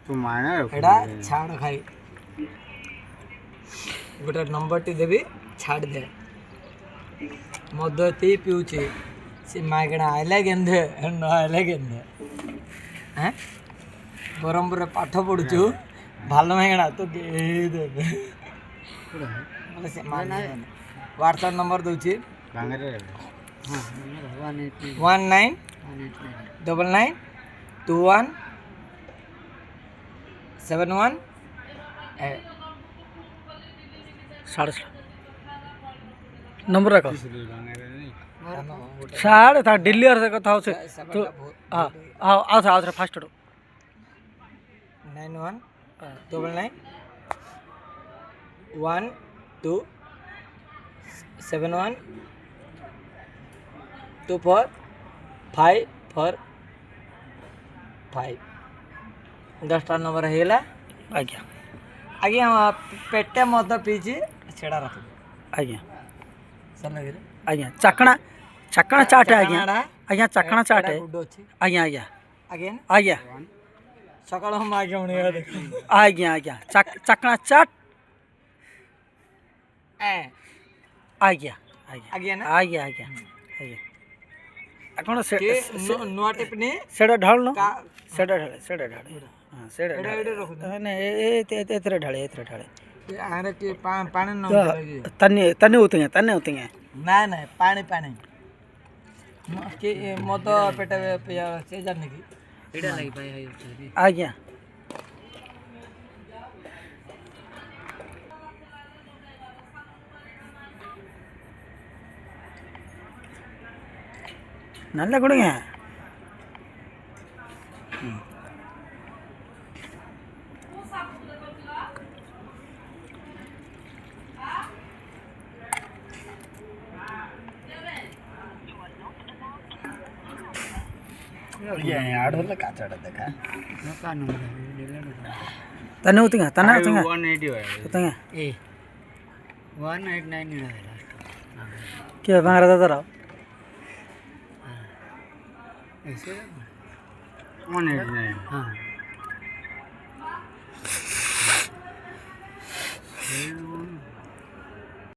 तू माने एड़ा छाड़ खाई गोटे नंबर टी देवी छाड़ दे मद ती पिऊचे से मागणा आइले गेंदे न आइले गेंदे हैं बरहमपुर पाठ पढ़ुचु भालो मागणा तो दे देबे बोले से व्हाट्सएप नंबर दूची बांगरे हां 19992171 नंबर रखो साढ़े था दिल्ली और से कथा से तो हां आओ आओ फास्ट 919912712455 10टा नंबर हेला आज्ञा आज्ञा पेटे मद पीची छेड़ा रख आज्ञा सनगिरी आज्ञा चकणा चकणा चाट है आज्ञा आज्ञा चकणा चाट है गुड अछि आज्ञा आज्ञा आज्ञा आज्ञा सकाळ हम आगे उणी देख आज्ञा आज्ञा चकणा चाट ए आज्ञा आज्ञा आज्ञा ना आज्ञा आज्ञा आज्ञा आपण से नुआ टिप्पणी सेडा ढाल नो का सेडा ढाले हां सेडा एडे रख ने एतरे ढाले आरे के पानी न तन्ने होते हैं ना ना पानी पानी के मद पेट पिया से जाने की एडा लगी भाई है आज्ञा நல்ல கொடுங்க ये आडोला काचड़ा देखा तन्ने होते हैं 180 है होते हैं ए 189 है क्या बांग रहा था ऐसे 189 हां